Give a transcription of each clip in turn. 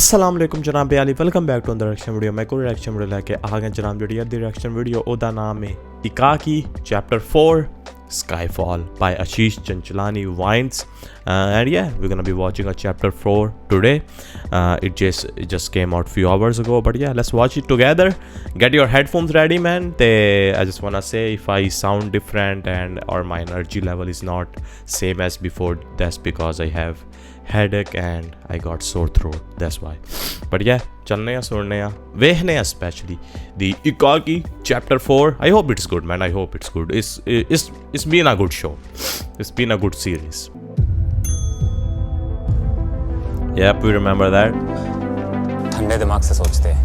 अस्सलाम वालेकुम जनाब Ali, welcome back to the reaction video. मैं कोई रिएक्शन वीडियो लेके आ गया जनाब। ਜਿਹੜੀ ਅੱਜ ਦੀ ਰਿਐਕਸ਼ਨ ਵੀਡੀਓ ਉਹਦਾ ਨਾਮ ਹੈ ਇਕਾਕੀ ਚੈਪटर 4 Skyfall by Ashish Chanchalani Vines, and yeah, we're gonna be watching a chapter 4 today. It just came out few hours ago, but yeah, let's watch it together. Get your headphones ready, man. I just wanna say if I sound different and or my energy level is not same as before, that's because I have headache and I got sore throat, that's why. But yeah, चलने सुनने वेखने especially the Ikaki chapter 4. I hope it's good, man. I hope it's good. It's been a good show. It's been a good series. Yep, we remember that. ठंडे दिमाग से सोचते हैं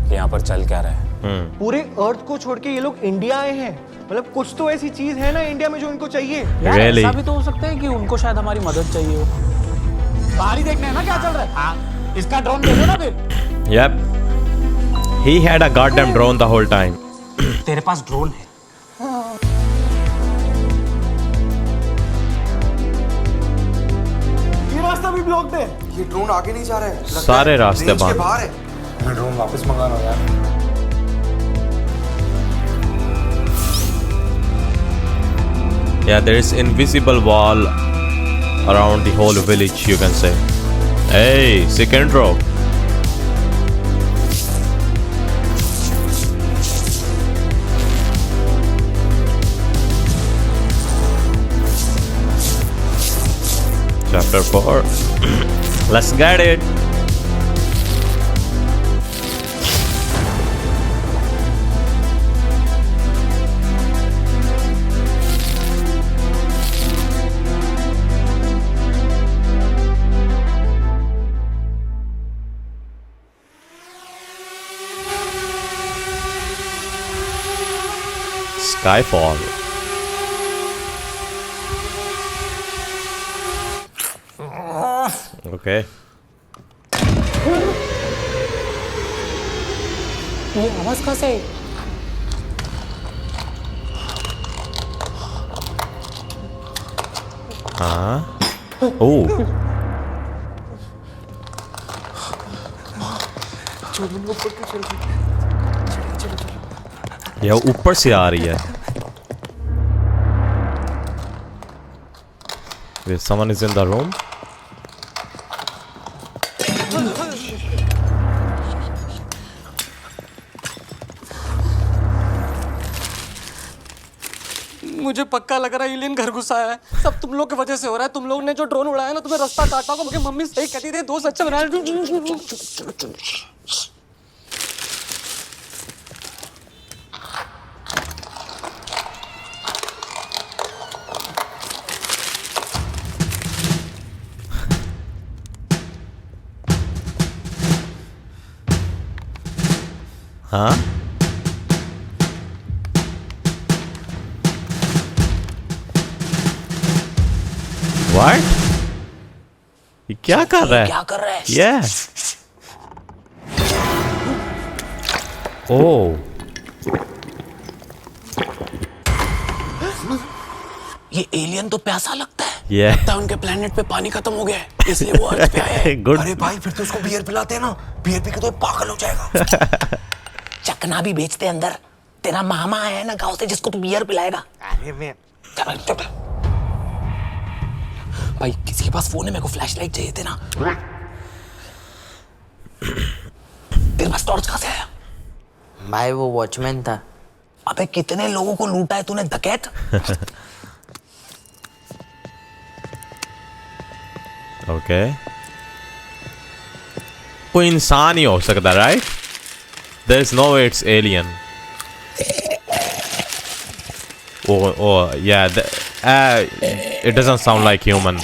कि यहाँ पर चल क्या रहा है। पूरे अर्थ को छोड़ के ये लोग इंडिया आए हैं, मतलब कुछ तो ऐसी चीज है ना इंडिया में जो इनको चाहिए। Really? ऐसा भी तो हो सकता है कि उनको शायद हमारी मदद चाहिए हो। बाहर ही देखना है ना क्या चल रहा है। हाँ, इसका ड्रोन भेजो ना फिर। Yep. He had a goddamn drone the whole time. तेरे पास ड्रोन है। ये रास्ता भी ब्लॉक है। ये ड्रोन आगे नहीं जा रहा है, लगता सारे है रास्ते रेंज के बंद। बाहर है। मैं ड्रोन वापस मंगा रहा हूँ यार। Yeah, there is invisible wall around the whole village, you can say. Hey, sick intro. Chapter 4. Let's get it. Skyfall. Okay. ये आवाज कहाँ से? Oh. यह ऊपर से आ रही है। Someone is in the room. मुझे पक्का लग रहा है एलियन घर घुसा है। सब तुम लोग की वजह से हो रहा है। तुम लोग ने जो ड्रोन उड़ाया ना, तुम्हें रास्ता काटा होगा। मुझे मम्मी सही कहती थी, दोस्त अच्छा बना। हाँ? What? ये क्या कर रहा है? क्या कर रहा है? Yeah. Oh. ये एलियन तो प्यासा लगता है। Yeah. लगता है उनके प्लेनेट पे पानी खत्म हो गया है, इसलिए वो अर्थ पे आए हैं। Good. अरे भाई, फिर तो उसको बियर पिलाते हैं ना, बियर पी के तो ये पागल हो जाएगा। चकना भी बेचते अंदर। तेरा मामा आया है ना गांव से, जिसको तू बियर पिलाएगा। अरे मैं चल। भाई किसी के पास फोन है? मेरे को फ्लैशलाइट चाहिए थे ना। तेरे पास टॉर्च कहाँ से आया? भाई वो वॉचमैन था। अबे कितने लोगों को लूटा है तूने, डकैत? ओके। कोई इंसान ही हो सकता, right? There is no way it's alien. Oh, yeah. It doesn't sound like human.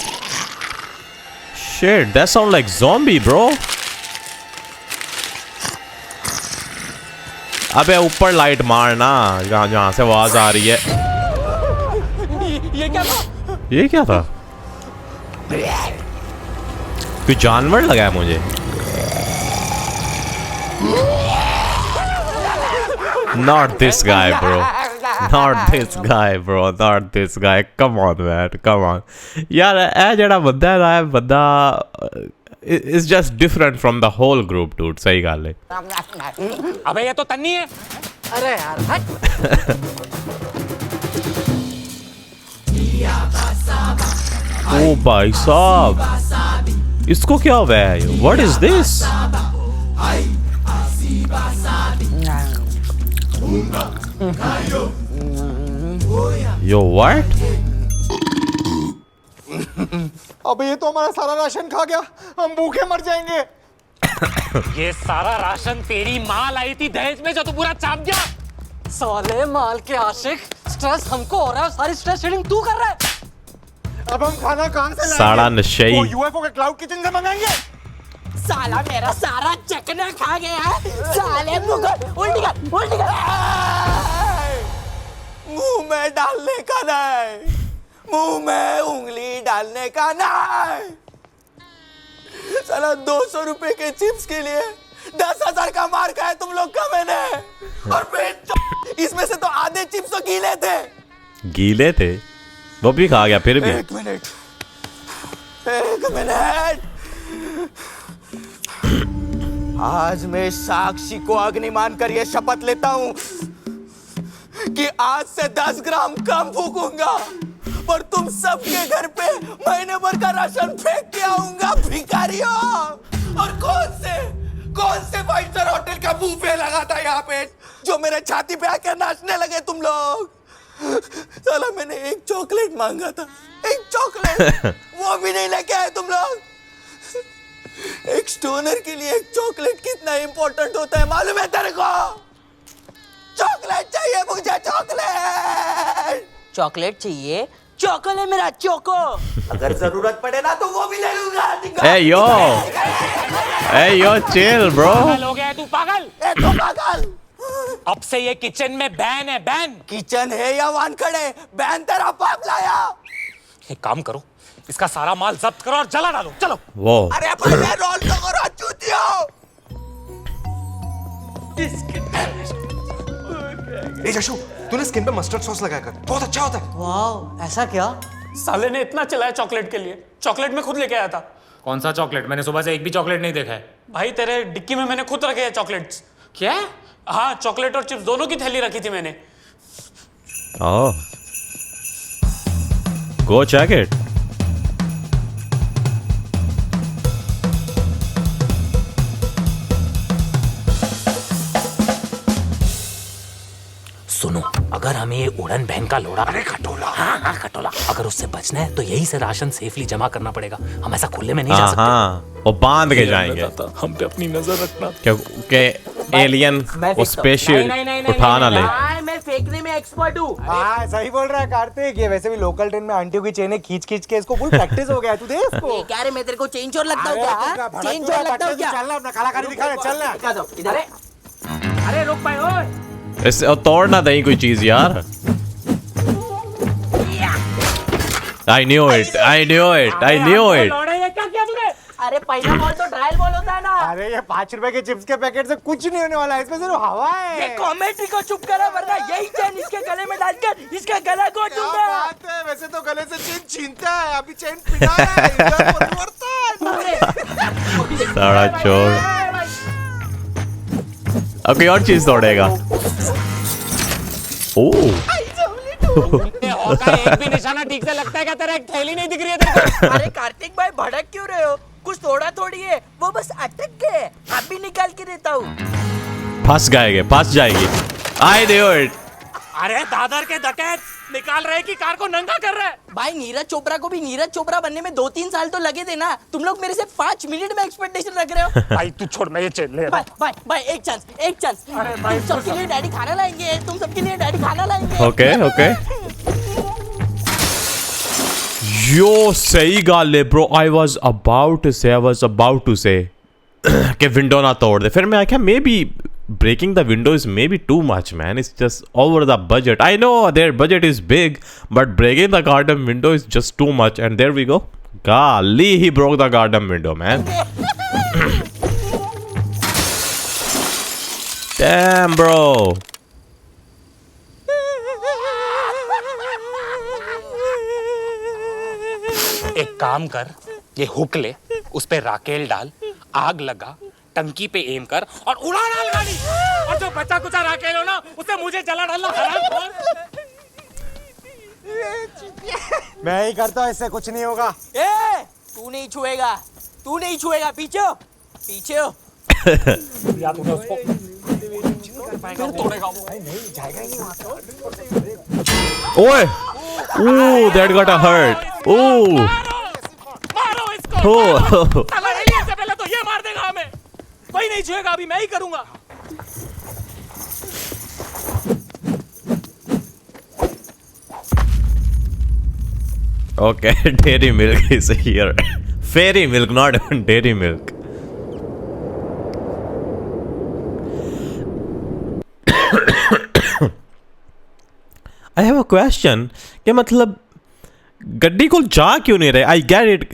Shit, that sounds like zombie, bro. अबे ऊपर लाइट मारना, जहाँ से आवाज आ रही है। ये क्या था? ये क्या था? कोई जानवर लगा है मुझे। Not this guy, bro. Not this guy, bro. Not this guy. Come on, man. Come on. यार ਇਹ ਜਿਹੜਾ ਬੰਦਾ ਹੈ ਬੰਦਾ is just different from the whole group, dude. सही गाल है. अबे ये तो तन्नी है. अरे यार हट. ओ भाई साहब, इसको क्या हुआ है? What is this? Yo, what? अबे ये तो हमारा सारा राशन खा गया. हम भूखे मर जाएंगे. ये सारा राशन तेरी माँ लाई थी दहेज में जो तू पूरा चाप दिया. साले माल के आशिक, स्ट्रेस हमको हो रहा है, सारी स्ट्रेस शेडिंग तू कर रहा है. अब हम खाना कहाँ से लाएंगे? साड़ा नशेई. वो यूएफओ के क्लाउड किचन से मंगाएंगे. साला मेरा सारा चकना खा गया है. साले उल्टी कर. मुंह में डालने का नहीं, मुंह में उंगली डालने का नहीं. साला 200 रुपए के चिप्स के लिए 10,000 का मार खाया तुम लोग का मैंने. और फिर इसमें से तो आधे चिप्स तो गीले थे. गीले थे? वो भी खा गया फिर भी. एक मिनट. आज मैं साक्षी को अग्नि मानकर यह शपथ लेता हूं कि आज से 10 ग्राम कम फूकूंगा, पर तुम सबके घर पे महीने भर का राशन फेंक के आऊंगा भिखारियों. और कौन से 5 स्टार होटल का बुफे लगा था यहाँ पे जो मेरे छाती पे आकर नाचने लगे तुम लोग. साला मैंने एक चॉकलेट मांगा था, एक चॉकलेट वो भी नहीं लेके आए तुम लोग. एक स्टोनर के लिए एक चॉकलेट कितना इंपॉर्टेंट होता है मालूम है तेरे को? चॉकलेट चाहिए मुझे, चॉकलेट. चॉकलेट चाहिए? चोको ले मेरा चोको. अगर जरूरत पड़े ना तो वो भी ले लूंगा. Hey yo, chill bro. पागल हो गया है तू, पागल. ए तो पागल. अब से ये किचन में बैन है, बैन. किचन है या वानखड़े, बैन तेरा बाप लाया. एक काम करो, इसका सारा माल जब्त करो और जला डालो. चलो. वो अरे पहले रोल तो करो चूतियो. ए जशु, तूने स्किन पे मस्टर्ड सॉस लगाया कर, बहुत अच्छा होता है. वाह, ऐसा क्या? साले ने इतना चलाया चॉकलेट के लिए. चॉकलेट में खुद लेके आया था. कौन सा चॉकलेट? मैंने सुबह से एक भी चॉकलेट नहीं देखा है. भाई तेरे डिक्की में मैंने खुद रखे हैं चॉकलेट्स. क्या? हाँ, चॉकलेट और चिप्स दोनों की थैली रखी थी मैंने. oh, go check it. सुनो, अगर हमें ये उड़न बहन का लोड़ा, अरे खटोला, हाँ खटोला, अगर उससे बचना है तो यही से राशन सेफली जमा करना पड़ेगा. हम ऐसा खुले में नहीं जा सकते. हाँ, वो बांध के जाएंगे. हम पे अपनी नजर रखना. क्योंकि एलियन वो स्पेशल उठा ना ले. मैं फेंकने में एक्सपर्ट हूँ. हाँ सही बोल रहा है कार्तिक. ये वैसे भी लोकल ट्रेन में आंटियों की चेनें खींच के इसको फुल प्रैक्टिस हो गया है. तू देख इसको. क्या रे, मैं तेरे को चेंज और लगता हूँ क्या? चेंज और लगता हूँ क्या? चलना अपना कलाकारी दिखा, चलना. दिखा दो इधर. अरे रुक पाए. ओए इससे तोड़ना दही कोई चीज यार. I knew it. क्या किया तूने? अरे पहला बॉल तो ट्रायल बॉल होता है ना. अरे ये 5 रुपए के चिप्स के पैकेट से कुछ नहीं होने वाला है. इसमें सिर्फ हवा है. ये कॉमेंट्री को चुप करा, वरना यही चेन इसके गले में डालकर इसका गला को क्या दूंगा. बात है. वैसे तो गले से चेन छीनता है, अभी चेन पिटा रहा है. इधर परिवर्तन. सारा चोर. अब कोई और चीज तोड़ेगा. ओह, एक भी निशाना ठीक से लगता है क्या? तेरा एक थैली नहीं दिख रही है तेरे को? अरे कार्तिक भाई, भड़क क्यों रहे हो? कुछ थोड़ा थोड़ी है, वो बस अटक गए. अभी निकाल के देता हूँ. फंस जाएगी. I knew it. अरे दादर के डकैत निकाल रहे कि कार को नंगा कर रहे. भाई नीरज चोपड़ा को भी नीरज चोपड़ा बनने में 2-3 साल तो लगे थे ना. तुम लोग मेरे से 5 मिनट में एक्सपेक्टेशन रख रहे हो. भाई तू छोड़, मैं ये चेन ले. भाई एक चांस. तुम सबके लिए डैडी खाना लाएंगे. Okay. यो सही गाल है bro. I was about to say कि विंडो ना तोड़ दे. फिर मैं आख्या may be breaking the window is maybe too much, man. It's just over the budget. I know their budget is big, but breaking the goddamn window is just too much. And there we go. Golly, he broke the goddamn window, man. Damn, bro. एक काम कर, ये hook ले उस पे Raquel डाल, आग लगा, टंकी पे एम कर और उड़ा डाल गाड़ी। और जो बचा कुचा राकेल हो ना, उसे मुझे जला डालना। मैं ही करता हूँ, इससे कुछ नहीं होगा। ए, तू नहीं छुएगा, तू नहीं छुएगा। पीछे हो, पीछे हो। या तूने उसको फिर तोड़ेगा वो। नहीं जाएगा ही नहीं वहाँ पे। ओए, ooh, that got a hurt. Ooh. मारो इसको। Oh. साला एलियन से पहले तो ये मार देगा हमें। कोई नहीं छुएगा, अभी मैं ही करूंगा। Okay, dairy milk is here. Fairy milk, not even dairy milk. I have a question कि मतलब गड्डी को जा क्यों नहीं रहे? I get it,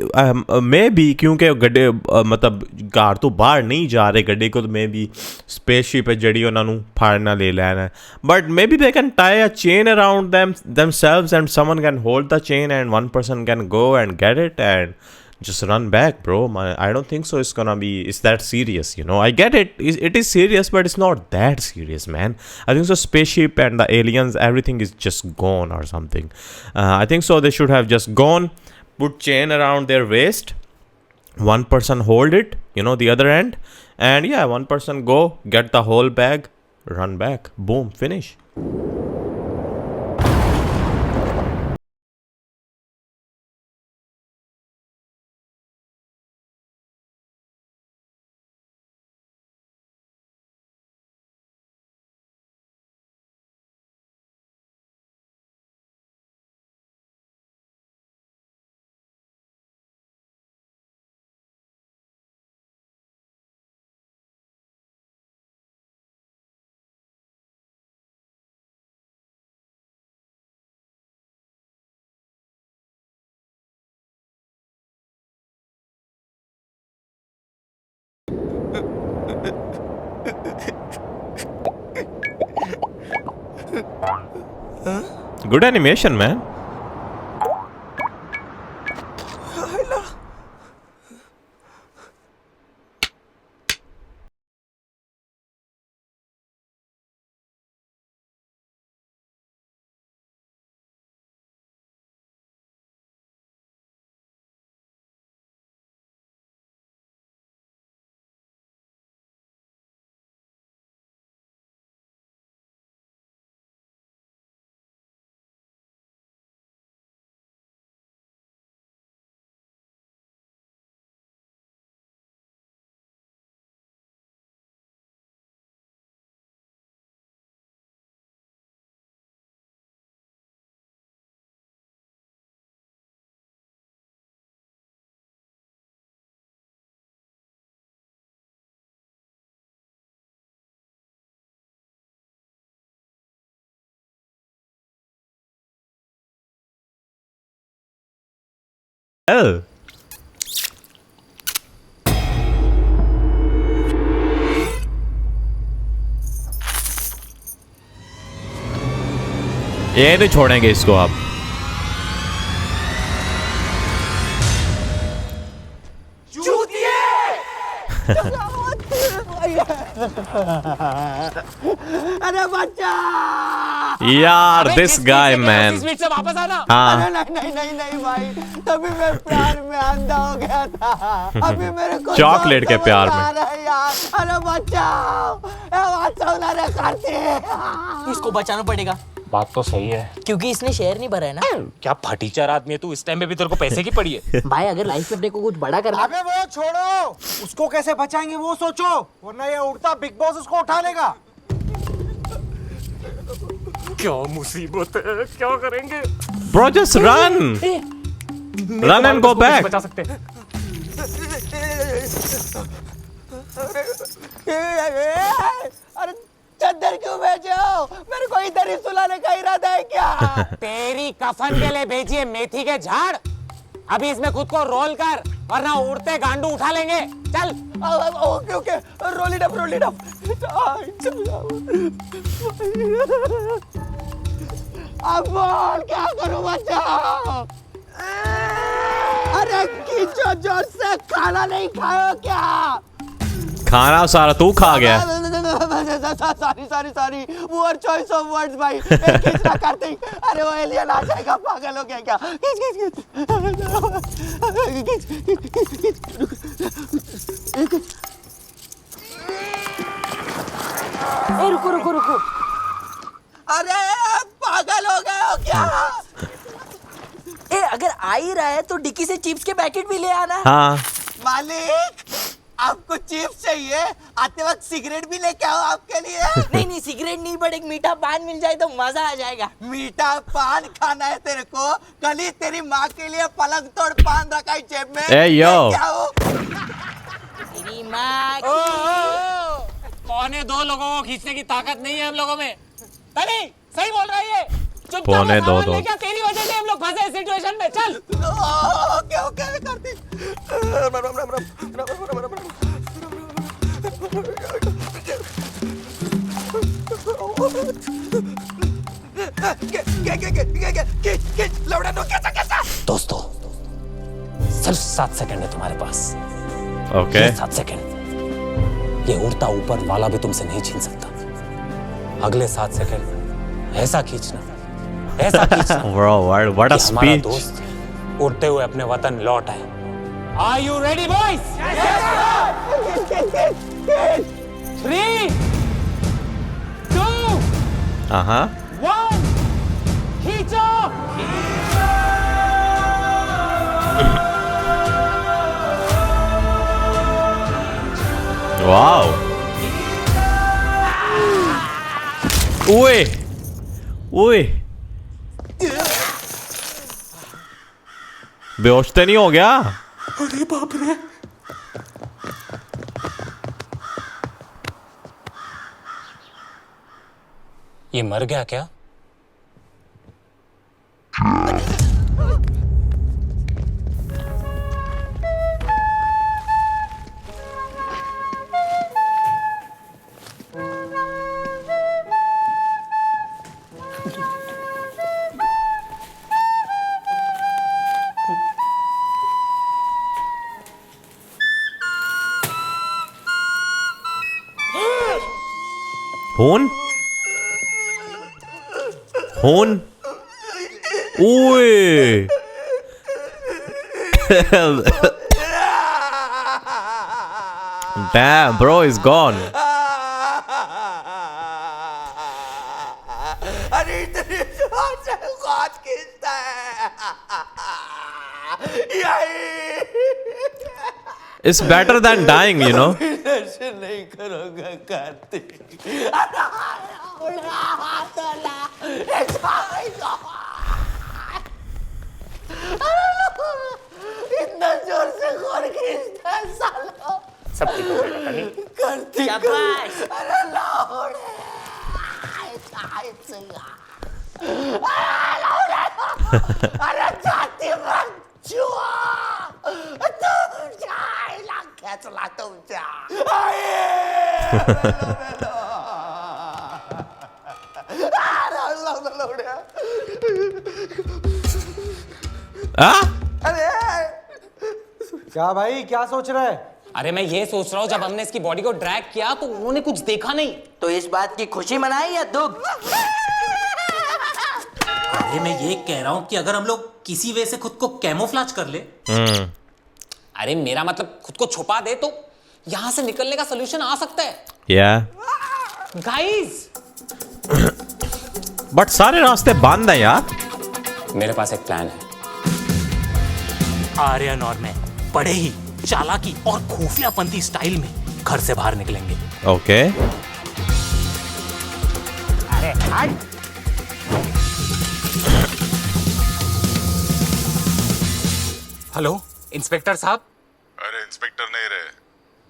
may be क्योंकि गड्डे मतलब कार तो बाहर नहीं जा रहे गड्डी को, तो मे बी स्पेसशिप है जड़ी उन्होंने फाड़ना ले लेना है। But may be they can tie a chain around themselves and someone can hold the chain and one person can go and get it and just run back, bro. I don't think so. It's that serious, you know. I get it. It is serious, but it's not that serious, man. I think so. Spaceship and the aliens, everything is just gone or something. I think so. They should have just gone, put chain around their waist. One person hold it, you know, the other end, and yeah, one person go get the whole bag, run back, boom, finish. Good animation, man. Oh. ये नहीं छोड़ेंगे इसको आप। अरे बच्चा, यार this guy man. Speed से वापस आना। हाँ, अरे नहीं नहीं नहीं भाई, तभी मैं प्यार में अंधा हो गया था। अभी मेरे को चॉकलेट के प्यार में। यार, अरे बचाओ, ये करते। इसको बचाना पड़ेगा। बात तो सही है, क्योंकि इसने शेयर नहीं भरा है ना। क्या फटीचर आदमी है तू, इस टाइम में भी तेरे को पैसे की पड़ी है। भाई अगर लाइफ में अपने को कुछ बड़ा करना। अबे वो छोड़ो, उसको कैसे बचाएंगे वो सोचो, वरना ये उड़ता बिग बॉस उसको उठा लेगा। क्या मुसीबत है, क्या करेंगे? Bro, just run. Run and go back. बचा सकते हैं। अरे चद्दर क्यों भेजो? मेरे को इधर ही सुलाने का इरादा है क्या? तेरी कफन के लिए भेजिए मेथी के झाड़। अभी इसमें खुद को रोल कर, वरना उड़ते गांडू उठा लेंगे। चल। Okay okay, roll it up, roll it up. अब बोल, क्या करूं बच्चा? अरे अरे खींचो जोर से, खाना नहीं खाओ क्या? खाना सारा तू खा गया। Sorry poor choice of words भाई, खींचना करते ही अरे वो एलियन आ जाएगा, पागल हो गया क्या? रुको, अरे पागल हो गए हो क्या? अगर आ ही रहा है तो डिक्की से चिप्स के पैकेट भी ले आना। हाँ मालिक आपको चिप्स चाहिए, आते वक्त सिगरेट भी लेके आओ आपके लिए। नहीं सिगरेट नहीं, बट एक मीठा पान मिल जाए तो मजा आ जाएगा। मीठा पान खाना है तेरे को? कल ही तेरी माँ के लिए पलंग तोड़ पान रखा है जेब में। ए यो, क्या हो? तेरी माँ पौने 2 लोगों को खींचने की ताकत नहीं है हम लोगों में। तनी सही बोल रहा है ये। पौने 2 क्या तेरी वजह से हम लोग फंसे सिचुएशन में। चल ओके करती। दोस्तों सिर्फ 7 सेकंड है तुम्हारे पास। ओके 7 सेकंड, ये उड़ता ऊपर वाला भी तुमसे नहीं छीन सकता। अगले 7 सेकंड ऐसा खींचना ब्रो व्हाट अ कि हमारा स्पीच। दोस्त उड़ते हुए अपने वतन लौट आए। Are you ready boys? 3 2 हाँ 1 खींचो। वाओ, ओए ओए, बेहोश तो नहीं हो गया? अरे बाप रे, ये मर गया क्या? Hon? Ui! Damn, bro is gone. अरे इतनी जोर से कौन खींचता है? It's better than dying, you know. नशे नहीं करूंगा कार्तिक। इतना जोर से कौन खींचता है सालो? सब ठीक हो जाएगा। कार्तिक शाबाश। अरे लाहौर अरे जाती बच्चुआ तुम जाएगा कैचला तुम जा क्या भाई, क्या सोच रहा है? अरे मैं ये सोच रहा हूँ, जब हमने इसकी बॉडी को ड्रैग किया तो उन्होंने कुछ देखा नहीं। तो इस बात की खुशी मनाए या दुख? अरे मैं ये कह रहा हूँ कि अगर हम लोग किसी वे से खुद को कैमोफ्लेज कर ले। अरे मेरा मतलब खुद को छुपा दे तो यहाँ से निकलने का सोल्यूशन आ सकता है। Yeah. गाइस बट सारे रास्ते बंद हैं यार। मेरे पास एक प्लान है। आर्यन और मैं बड़े ही चालाकी और खुफियापंती स्टाइल में घर से बाहर निकलेंगे। ओके। अरे हट। हेलो इंस्पेक्टर साहब। अरे इंस्पेक्टर नहीं रहे।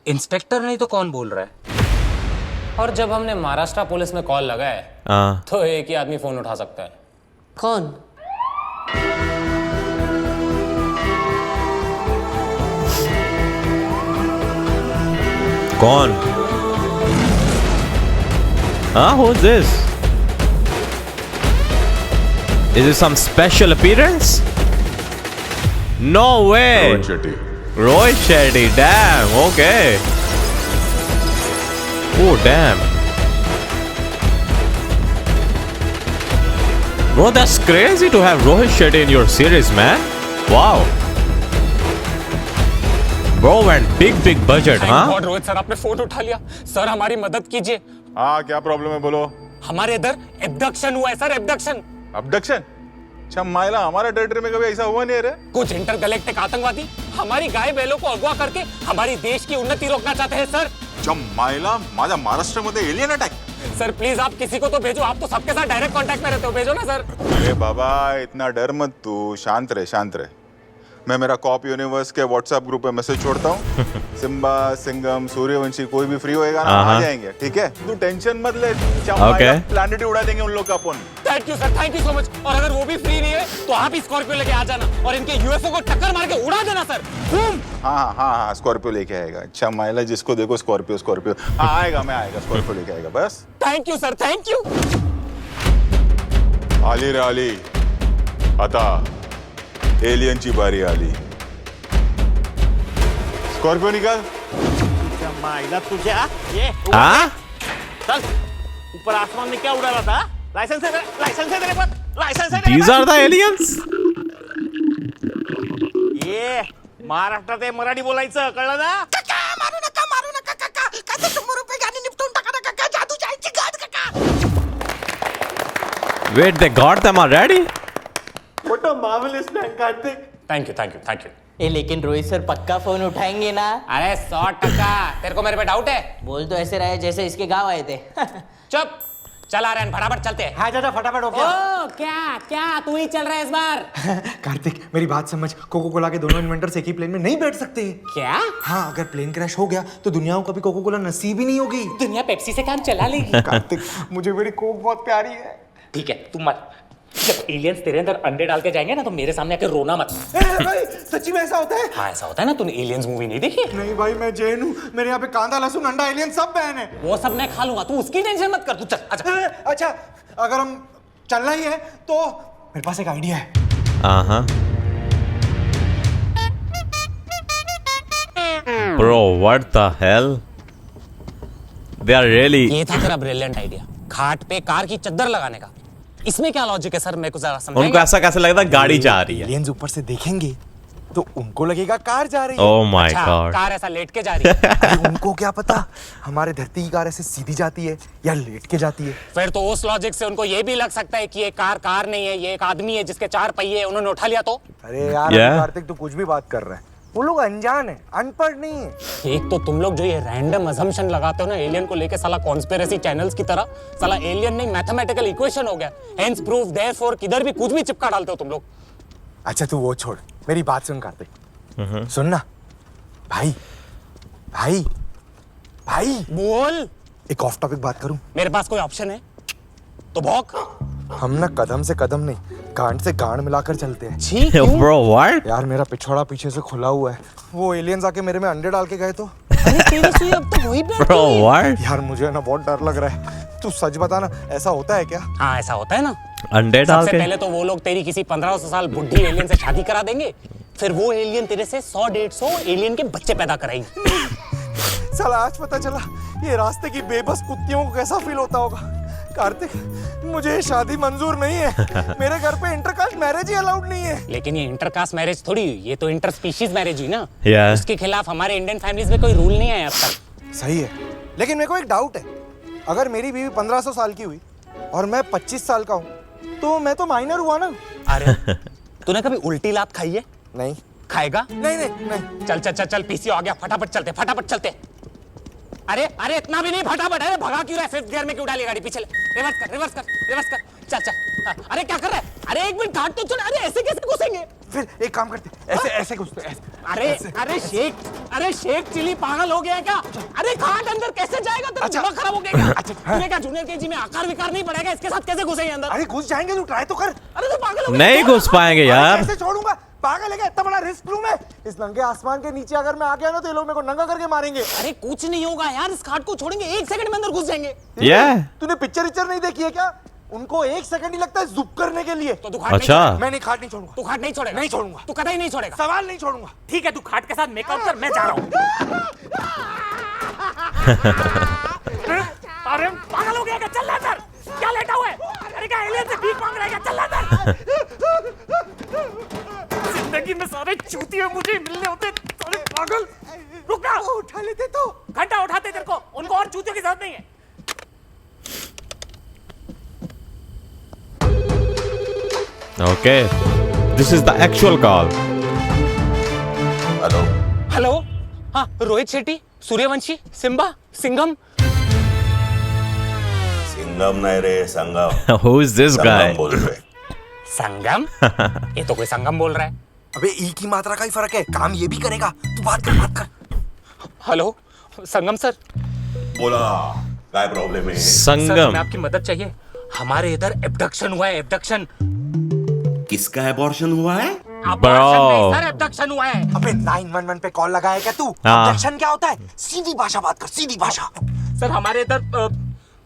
इंस्पेक्टर नहीं तो कौन बोल रहा है? और जब हमने महाराष्ट्र पुलिस में कॉल लगाया तो एक ही आदमी फोन उठा सकता है। कौन? कौन? Who's this? Is it some special appearance? No way. Rohit Shetty Rohit Shetty. Damn. Okay. Oh damn. Bro, that's crazy to have Rohit Shetty in your series, man. Wow. Bro went big budget, Thank huh? God, Rohit sir आपने phone उठा लिया। Sir हमारी मदद कीजिए। हाँ क्या problem है बोलो हमारे इधर एब्डक्शन हुआ है सर, एब्डक्शन। अबडक्शन अच्छा माइला हमारा टेरिटरी में कभी ऐसा हुआ नहीं है रे कुछ इंटरगैलेक्टिक आतंकवादी हमारी गाय बैलों को अगवा करके हमारी देश की उन्नति रोकना चाहते हैं सर। अच्छा माइला माझ्या महाराष्ट्रामध्ये एलियन अटॅक सर प्लीज आप किसी को तो भेजो, आप तो सबके साथ डायरेक्ट कांटेक्ट में रहते हो, भेजो ना सर। अरे बाबा इतना डर मत तू शांत रहे मैं मेरा कॉप यूनिवर्स के व्हाट्सएप ग्रुप पे मैसेज छोड़ता हूँ सिम्बा सिंगम सूर्यवंशी कोई भी फ्री होएगा ना आ जाएंगे ठीक है तू टेंशन मत ले प्लैनेट उड़ा देंगे उन लोग का अपन। Thank you sir, thank you so much. और अगर वो भी फ्री नहीं है तो आप ही स्कॉर्पियो लेके आ जाना और इनके यूएफओ को टक्कर मार के उड़ा देना सर। बूम। हाँ स्कॉर्पियो लेके आएगा। अच्छा माइला जिसको देखो स्कॉर्पियो हाँ आएगा स्कॉर्पियो लेके आएगा बस। Thank you sir, thank you. आली रे आली आता एलियनची बारी आली स्कॉर्पियो निकाल। माइला तुझ्या ये Huh? चल ऊपर आसमान में क्या उड़ा रहा था? लाइसेंस है तेरे पास? लाइसेंस है These are the aliens? ये महाराष्ट्रात आहे मराठी बोलायचं कळलं ना? मारू नका काका काय 100 रुपये गाणी निपटून टाका ना काका, जादू जायची गाड काका। Wait, they got them already? What a marvelous plan, Karthik. Thank you. ए लेकिन रोहित सर पक्का फोन उठाएंगे ना? अरे 100%। तेरे को मेरे पे डाउट है? बोल तो ऐसे रहे जैसे इसके गांव आए थे। चुप, चला रहे फटाफट चलते हैं। हाँ चाचा फटाफट हो गया। ओ क्या तू ही चल रहा है इस बार? कार्तिक मेरी बात समझ, कोको कोला के दोनों इन्वेंटर्स एक ही प्लेन में नहीं बैठ सकते। क्या? हाँ अगर प्लेन क्रैश हो गया तो दुनिया को कभी कोको कोला नसीब ही नहीं होगी। दुनिया पेप्सी से काम चला लेगी। कार्तिक मुझे मेरी कोक बहुत प्यारी है। ठीक है तू मत, जब एलियंस तेरे अंदर अंडे डाल के जाएंगे ना तो मेरे सामने आके रोना मत। भाई सच्ची में ऐसा होता है? हाँ ऐसा होता है ना, तूने एलियंस मूवी नहीं देखी? नहीं भाई मैं जैन हूँ, मेरे यहाँ पे कांदा लहसुन अंडा एलियन सब बैन है। वो सब मैं खा लूंगा, तू उसकी टेंशन मत कर, तू चल अच्छा। अच्छा अगर हम चलना ही है तो मेरे पास एक आइडिया है। Uh-huh. Bro, what the hell? They are really... ये था तेरा ब्रिलियंट आइडिया, घाट पे कार की चद्दर लगाने का। इसमें क्या लॉजिक है सर, मेरे को जरा समझाएंगे? उनको ऐसा कैसे लगता है गाड़ी जा रही है? एलियंस ऊपर से देखेंगे तो उनको लगेगा कार जा रही है। Oh my अच्छा, god. कार ऐसा लेट के जा रही है। अरे उनको क्या पता हमारे धरती की कार ऐसे सीधी जाती है या लेट के जाती है। फिर तो उस लॉजिक से उनको ये भी लग सकता है कि ये कार नहीं है, ये एक आदमी है जिसके 4 पहिए, उन्होंने उठा लिया तो। अरे यार Yeah. कार्तिक तू कुछ भी बात कर रहा है, वो लोग अनजान है, अनपढ़ नहीं है। एक तो तुम लोग जो ये रैंडम अजम्पशन लगाते हो ना एलियन को लेके, साला कॉन्स्पिरेसी चैनल्स की तरह, साला एलियन नहीं मैथमेटिकल इक्वेशन हो गया, हेंस प्रूफ देयरफॉर, किधर भी कुछ भी चिपका डालते हो तुम लोग। अच्छा तू वो छोड़, मेरी बात सुन कार्तिक, सुन ना भाई भाई भाई बोल। एक ऑफ टॉपिक बात करूं? मेरे पास कोई ऑप्शन है तो भौंक। हम ना कदम से कदम नहीं, गांड से गांड मिलाकर चलते हैं। छी क्यों? Bro, what? यार मेरा पिछवाड़ा पीछे से खुला हुआ है, वो एलियंस आके मेरे में अंडे डाल के गए तो। अरे तेरी सुई अब तो वही पे Bro, what? यार मुझे ना बहुत डर लग रहा है, तू सच बता ना ऐसा होता है क्या? हाँ ऐसा होता है ना। अंडे डाल सबसे के? पहले तो वो लोग तेरी किसी 1500 साल बुढ़ी एलियन से शादी करा देंगे, फिर वो एलियन तेरे से 100-150 एलियन के बच्चे पैदा कराएगी। साला आज पता चला ये रास्ते की बेबस कुत्तियों को कैसा फील होता होगा। कार्तिक मुझे ये शादी मंजूर नहीं है, मेरे घर पे इंटरकास्ट मैरिज ही अलाउड नहीं है। लेकिन ये इंटरकास्ट मैरिज थोड़ी हुई, ये तो इंटर स्पीशीज मैरिज हुई ना। Yeah. उसके खिलाफ हमारे इंडियन फैमिलीज में कोई रूल नहीं आया अब तक। सही है, लेकिन मेरे को एक डाउट है, अगर मेरी बीवी 1500 साल की हुई और मैं 25 साल का हूँ तो मैं तो माइनर हुआ ना? अरे तूने कभी उल्टी लात खाई है? नहीं खाएगा? नहीं नहीं नहीं। चल चल चल चल पीसी आ गया, फटाफट चलते। अरे इतना भी नहीं, फटाफट। अरे भगा क्यों रहा है? 5th गियर में क्यों डाली गाड़ी? पीछे रिवर्स कर। चल। हाँ, अरे क्या कर रहा है? अरे एक मिनट घाट तो चल। अरे ऐसे कैसे घुसेंगे? फिर एक काम करते, ऐसे घुसते ऐसे। अरे शेख चिली पागल हो गया है क्या? अरे घाट अंदर कैसे जाएगा? तेरा दिमाग खराब हो गया क्या? तूने क्या जूनियर केजी में आकार विकार नहीं पड़ेगा? इसके साथ कैसे घुसेंगे अंदर? अरे घुस जाएंगे, तू ट्राई तो कर। अरे तो पागल हो गया नहीं क्या? घुस पाएंगे यार। कैसे छोड़ूंगा? पागल है क्या? इतना बड़ा रिस्क लूं मैं? इस नंगे आसमान के नीचे अगर मैं आ गया ना तो ये लोग मेरे को नंगा करके मारेंगे। अरे कुछ नहीं होगा यार, इस घाट को छोड़ेंगे, 1 सेकंड में अंदर घुस जाएंगे। Yeah. तूने पिक्चर नहीं देखी है क्या? उनको 1 सेकंड ही लगता है जुप करने के लिए। तो तू खाट अच्छा। नहीं छोड़ेगा। मैं नहीं खाट नहीं छोड़ूंगा। तू खाट नहीं छोड़ेगा। नहीं छोड़ूंगा। तू कतई नहीं छोड़ेगा। सवाल नहीं छोड़ूंगा। ठीक है, तू खाट के साथ मेकअप कर, मैं जा रहा हूँ। अरे पागल हो गया क्या? चल अंदर। क्या लेटा हुआ है? अरे क्या एलियन से भीख मांग रहा है क्या? चल अंदर। जिंदगी में सारे चूतिए मुझे मिलने होते, सारे पागल। रुक ना। उठा लेते तो। घंटा उठाते तेरे को, उनको और चूतियों की जरूरत नहीं है। Okay, this is the actual call. Hello hello, हाँ रोहित शेट्टी, सूर्यवंशी, सिम्बा, सिंघम। सिंगम नहीं रे, संगम। Who is this Sangam guy? बोल रहे। संगम? ये तो कोई संगम बोल रहा है। अबे ई की मात्रा का ही फर्क है, काम ये भी करेगा। तू बात कर। हेलो संगम सर। बोला क्या प्रॉब्लम है? Sir Sangam. हमें आपकी मदद चाहिए। हमारे इधर एब्डक्शन हुआ है, एब्डक्शन। किसका एबॉर्शन हुआ है? सर एब्डक्शन हुआ है। अबे 911 पे कॉल लगाया क्या तू? हाँ। ऑब्जेक्शन क्या होता है? सीधी भाषा बात कर, सीधी भाषा। सर हमारे इधर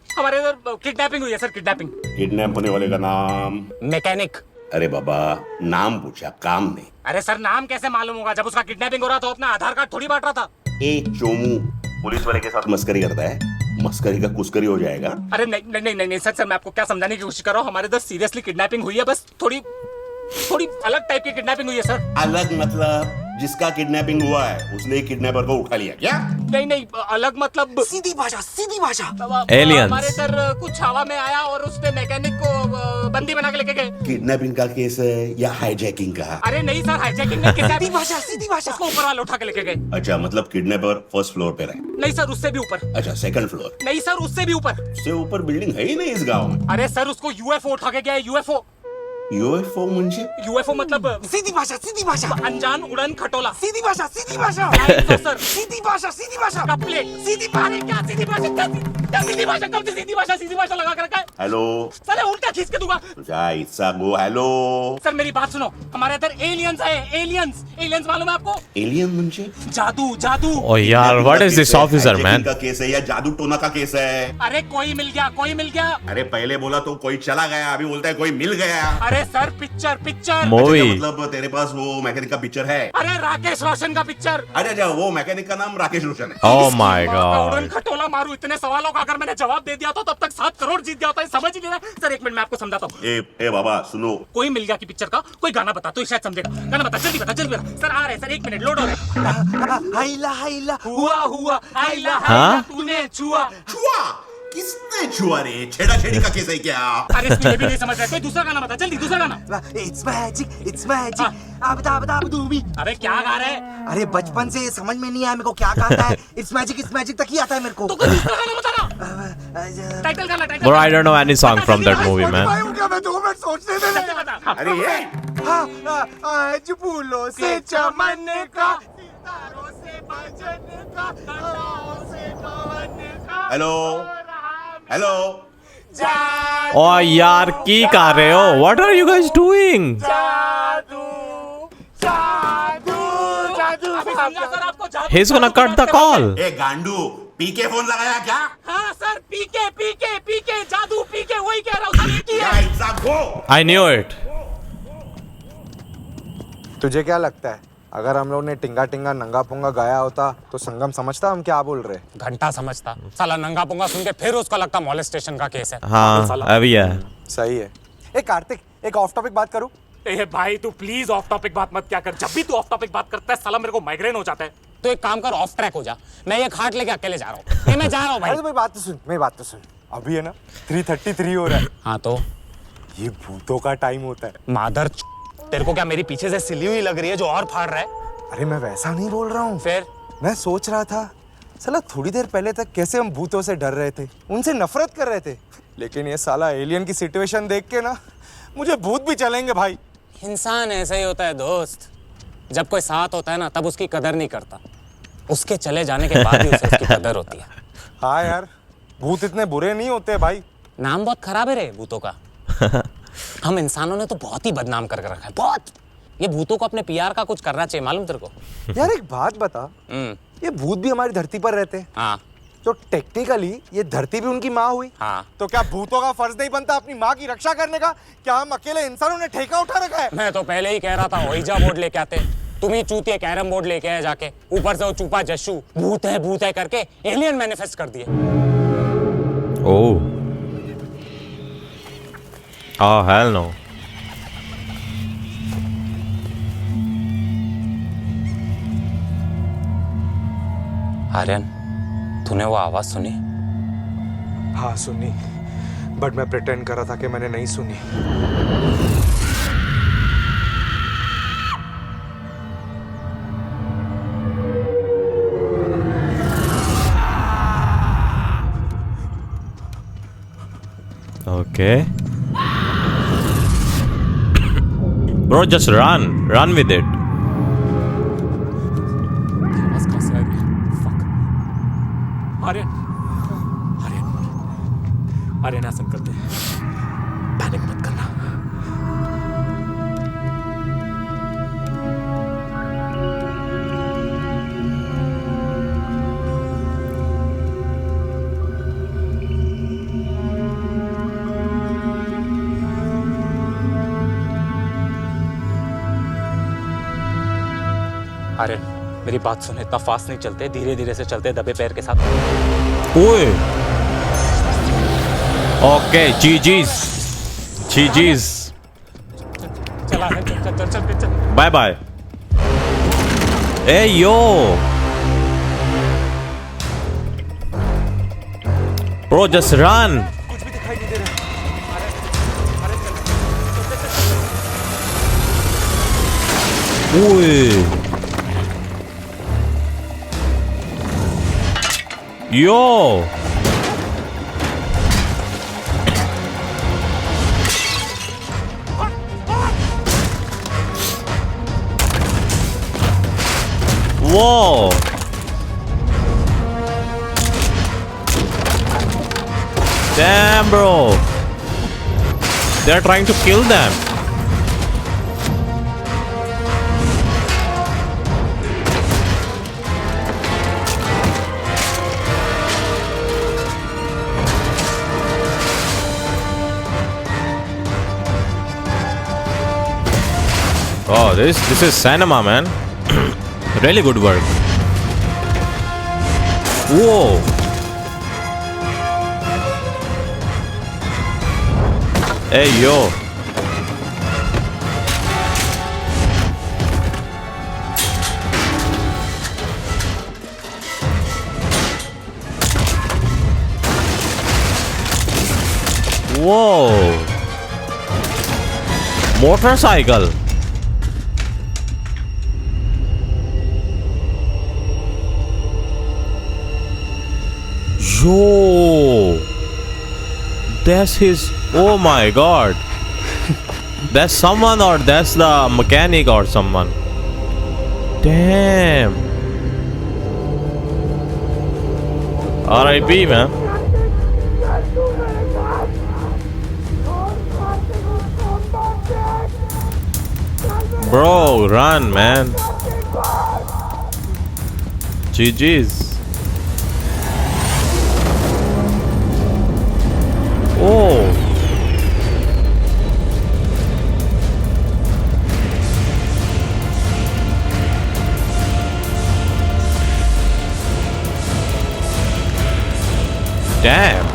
किडनैपिंग हुई है सर, किडनैपिंग। किडनैप होने वाले का नाम? मैकेनिक। अरे बाबा, नाम पूछा, काम नहीं। अरे सर नाम कैसे मालूम होगा? जब उसका किडनैपिंग हो रहा था अपना आधार कार्ड थोड़ी बांट रहा था। ए चोमू, पुलिस वाले के साथ मस्करी करता है, मस्करी का कुस्करी हो जाएगा। अरे नहीं सर मैं आपको क्या समझाने की कोशिश कर रहा हूँ। हमारे इधर सीरियसली किडनैपिंग हुई है, बस थोड़ी अलग टाइप की किडनैपिंग हुई है सर। अलग मतलब जिसका किडनैपिंग हुआ है उसने किडनैपर को उठा लिया क्या? नहीं अलग मतलब सीधी भाषा, सीधी भाषा। Aliens. हमारे इधर कुछ हवा में आया और उसने मैकेनिक को बंदी बना के लेके गए। किडनैपिंग का केस है या हाईजैकिंग का? अरे नहीं सर, हाईजैकिंग नहीं, सीधी भाषा, सीधी भाषा। उसको ऊपर वाले उठा के लेके गए। अच्छा, मतलब किडनैपर फर्स्ट फ्लोर पे रहे? नहीं सर उससे भी ऊपर। अच्छा, सेकंड फ्लोर? नहीं सर उससे भी ऊपर। उससे ऊपर बिल्डिंग है ही नहीं इस गांव में। अरे सर उसको यूएफओ उठा के गया है, यूएफओ। यूएफओ म्हणजे? यूएफओ मतलब सीधी भाषा, सीधी भाषा। अनजान उड़न खटोला। सीधी भाषा, सीधी भाषा। सर सीधी भाषा, सीधी भाषा। कपलेट। सीधी भाषा क्या? सीधी भाषा क्या सीधी भाषा? कब से सीधी भाषा लगा कर रखा है? हेलो सर उल्टा खींच के दूंगा। इट्सा गो। हेलो सर मेरी बात सुनो, हमारे इधर एलियंस आए, एलियंस मालूम है आपको? एलियन म्हणजे? जादू। Oh yaar, what is this officer, man? का केस है या जादू टोना का केस है? अरे कोई मिल गया। अरे पहले बोला तो कोई चला गया, अभी बोलता है कोई मिल गया। अरे सर पिक्चर। Movie. अच्छा, मतलब तेरे पास वो मैकेनिक का पिक्चर है? अरे राकेश रोशन का पिक्चर। अच्छा, वो मैकेनिक का नाम राकेश रोशन है। Oh my उड़न god. खटोला मारू। इतने सवालों का अगर मैंने जवाब दे दिया तो तब तक 7 करोड़ जीत गया होता है, समझ ही नहीं रहा। सर 1 मिनट मैं आपको समझाता हूँ। ए बाबा सुनो, कोई मिल गया की पिक्चर का कोई गाना बता तो शायद समझेगा। गाना बता, जल्दी बता। सर आ रहे सर, 1 मिनट लोड हो रहे। हाइला हुआ हाइला हाँ? तूने छुआ। किसने छुआ रे? छेड़ा-छेड़ी का केस है क्या? अरे इसमें ये भी नहीं समझ रहा। कोई दूसरा गाना बता, जल्दी दूसरा गाना। It's magic. अब दूबी। अबे क्या गा रहे हैं? अरे बचपन से समझ में नहीं आया मेरे को क्या गाता है। इट्स मैजिक तक ही आता है मेरे को। तो कोई दूसरा गाना बता ना। टाइटल गाना। Bro, I don't know any song from that movie, man. मैं 2 मिनट सोचने दे। जल्दी बता। अरे ये आज फूलों से चमन का, सितारों से भजन का, तारों से पवन का। हेलो Oh यार की कर रहे हो? What are you guys doing? अभी समझा सर आपको जादू। He's gonna cut the call. ए गांडू, पीके फोन लगाया क्या? हाँ सर पीके जादू पीके वही कह रहा हूँ सर, एक ही क्या है। इट्सा गो? I knew it. तुझे क्या लगता है अगर हम लोग ने टिंगा नंगा पुंगा गाया होता तो संगम समझता हम क्या बोल रहे? घंटा समझता। साला नंगा पुंगा सुन के फिर उसको लगता मॉलेस्टेशन का केस है। हाँ अभी है. सही है। ए कार्तिक, एक ऑफ टॉपिक बात करूं? ए भाई तू प्लीज ऑफ टॉपिक बात मत क्या कर। जब भी तू ऑफ टॉपिक बात करता है साला मेरे को माइग्रेन हो जाता है। तो एक काम कर, ऑफ ट्रैक हो जा। मैं ये खाट लेके अकेले जा रहा हूँ। मैं जा रहा हूँ भाई। अरे तो मेरी बात तो सुन। अभी है ना 3:33 हो रहा है। हाँ तो ये भूतों का टाइम होता है। मादर तेरे को क्या मेरी पीछे से सिली हुई लग रही है जो और फाड़ रहा है? अरे मैं वैसा नहीं बोल रहा हूँ। फिर मैं सोच रहा था साला थोड़ी देर पहले तक कैसे हम भूतों से डर रहे थे, उनसे नफरत कर रहे थे, लेकिन ये साला एलियन की सिचुएशन देख के ना मुझे भूत भी चलेंगे भाई। इंसान ऐसा ही होता है दोस्त। जब कोई साथ होता है ना तब उसकी कदर नहीं करता, उसके चले जाने के बाद ही उसे उसकी कदर होती है। हाँ यार, भूत इतने बुरे नहीं होते भाई। नाम बहुत खराब है रे भूतों का। हम इंसानों ने तो बहुत ही बदनाम करके रखा है, बहुत। ये भूतों को अपने पीआर का कुछ करना चाहिए, मालूम तेरे को? यार एक बात बता, ये भूत भी हमारी धरती पर रहते हैं, हाँ तो टेक्निकली ये धरती भी उनकी माँ हुई। हाँ। तो क्या भूतों का फर्ज नहीं बनता अपनी माँ की रक्षा करने का? क्या हम अकेले इंसानों ने ठेका उठा रखा है? मैं तो पहले ही कह रहा था ओइजा बोर्ड लेके आते, तुम ही चूतिए कैरम बोर्ड लेके आए जाके, ऊपर से वो चूपा जश्शू भूत है करके एलियन मैनिफेस्ट कर दिए। Oh. Oh, hell no. Aryan, तूने वो आवाज सुनी? हाँ सुनी, बट मैं प्रिटेंड कर रहा था कि मैंने नहीं सुनी। Okay. Bro, just run. Run with it. आवाज कहाँ से आ रही है? Fuck. आर्यन, आर्यन ऐसा करते हैं, पैनिक मत करना। आर्यन, मेरी बात सुन, इतना फास्ट नहीं चलते, धीरे धीरे से चलते, दबे पैर के साथ। Oi. Okay, GG's. GG's. चल आर्यन, चल। Bye bye. Hey yo. Bro, just run. कुछ भी दिखाई नहीं दे रहा। Oi. Yo. Whoa. Damn, bro. They're trying to kill them. Oh, this is cinema, man. Really good work. Whoa. Hey yo. Whoa. Motorcycle. Yo, that's his. Oh my god, that's someone, or that's the mechanic or someone. Damn. R.I.P. man. Bro, run, man. GG's. Oh. Damn.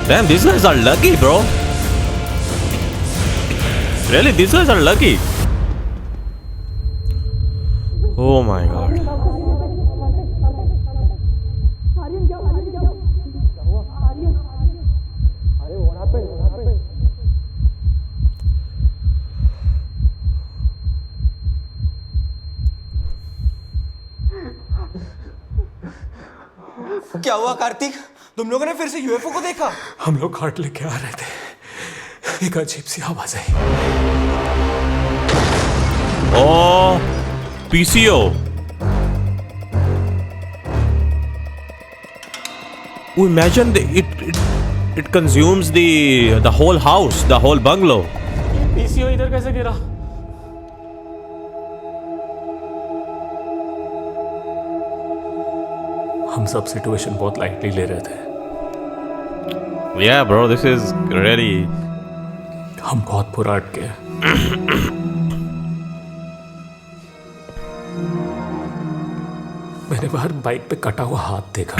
Damn, these guys are lucky, bro. Really, these guys are lucky. Oh my god. क्या हुआ कार्तिक? तुम लोगों ने फिर से UFO को देखा? हम लोग खाट लेके आ रहे थे, एक अजीब सी आवाज आई। Oh, PCO. Oh, imagine it consumes the whole house, the whole bungalow. PCO इधर कैसे गिरा? हम सब सिचुएशन बहुत लाइटली ले रहे थे। Yeah, bro, this is really. हम बहुत बुरा अटके हैं। मैंने बाहर बाइक पे कटा हुआ हाथ देखा।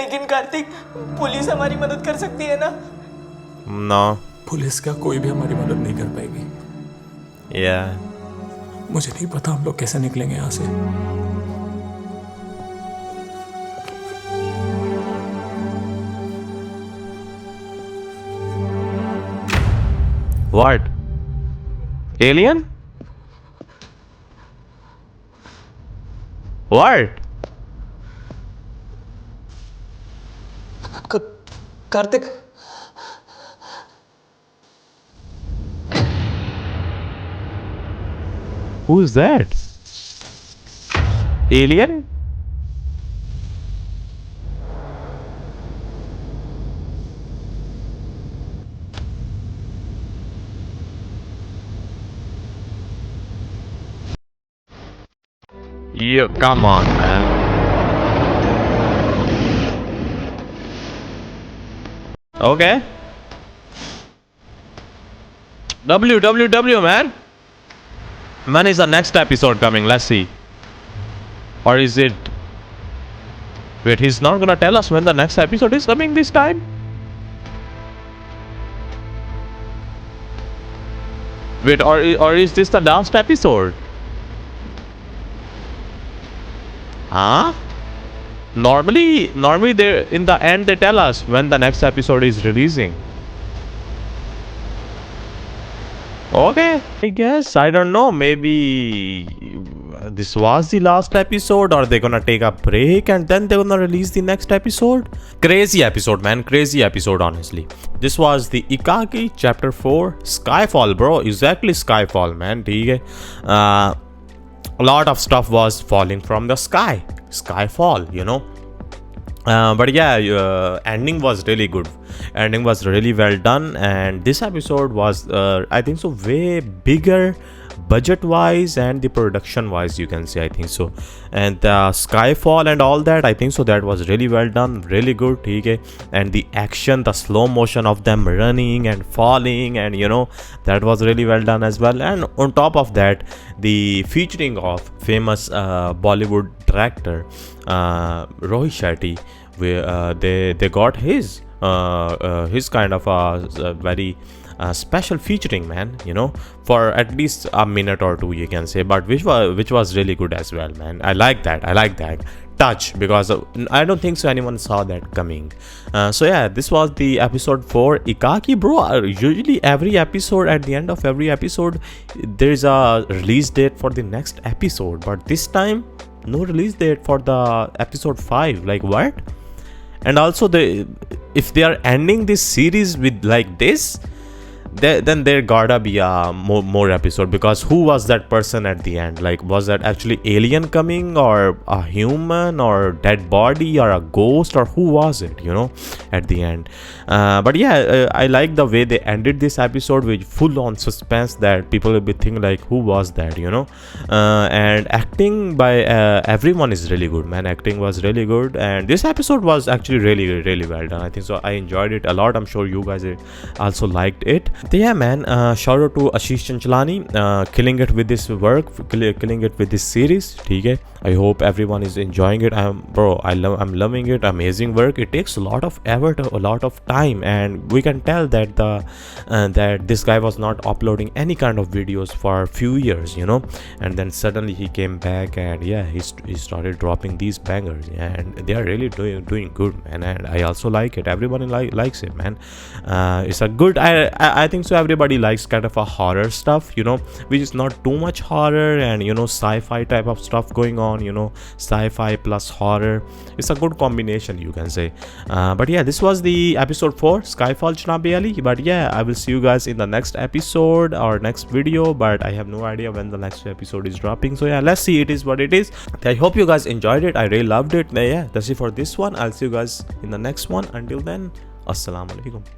लेकिन कार्तिक, पुलिस हमारी मदद कर सकती है ना? No. पुलिस का कोई भी हमारी मदद नहीं कर पाएगी। Yeah. मुझे नहीं पता हम लोग कैसे निकलेंगे यहाँ से। What? Alien? What? Kartik, Who is that? Alien? Yeah, come on, man. Okay. WWW, man. When is the next episode coming? Let's see. Or is it... Wait, he's not gonna tell us when the next episode is coming this time? Wait, or is this the last episode? Huh? Normally they in the end they tell us when the next episode is releasing. Okay, I guess, I don't know, maybe this was the last episode, or they're gonna take a break and then they're gonna release the next episode. Crazy episode, man, crazy episode, honestly. This was the Ikaki chapter 4 Skyfall, bro. Exactly, Skyfall, man. A lot of stuff was falling from the sky. Skyfall, you know. But yeah, ending was really good. Ending was really well done, and this episode was I think so way bigger budget wise and the production wise, you can say, I think so. And the Skyfall and all that, I think so, that was really well done, really good. Okay, and the action, the slow motion of them running and falling, and you know, that was really well done as well. And on top of that, the featuring of famous Bollywood director Rohit Shetty, where they got his kind of a very special featuring, man, you know, for at least a minute or two, you can say, but which was really good as well, man. I like that touch, because I don't think so anyone saw that coming. So yeah, this was the episode 4 Ikaki, bro. Usually every episode, at the end of every episode, there is a release date for the next episode, but this time no release date for the episode 5. Like, what? And also, if they are ending this series with like this, then there gotta be a more episode, because who was that person at the end? Like, was that actually alien coming, or a human, or dead body, or a ghost, or who was it, you know, at the end? But yeah, I like the way they ended this episode with full on suspense, that people will be thinking like, who was that, you know. And acting by everyone is really good, man. Acting was really good, and this episode was actually really well done. I think so, I enjoyed it a lot. I'm sure you guys also liked it. So yeah, man, shout out to Ashish Chanchlani, killing it with this work, killing it with this series. Okay, I hope everyone is enjoying it. I'm loving it. Amazing work. It takes a lot of effort, a lot of time, and we can tell that that this guy was not uploading any kind of videos for a few years, you know, and then suddenly he came back, and yeah, he started dropping these bangers, yeah, and they are really doing good, man. And I also like it. Everyone likes it, man. It's a good. I think so everybody likes kind of a horror stuff, you know, which is not too much horror, and you know, sci-fi type of stuff going on, you know, sci-fi plus horror. It's a good combination, you can say. But yeah, this was the episode 4 Skyfall, Janabi Ali. But yeah, I will see you guys in the next episode or next video, but I have no idea when the next episode is dropping. So yeah, let's see, it is what it is. I hope you guys enjoyed it. I really loved it. Yeah, that's it for this one. I'll see you guys in the next one. Until then, assalamu alaikum.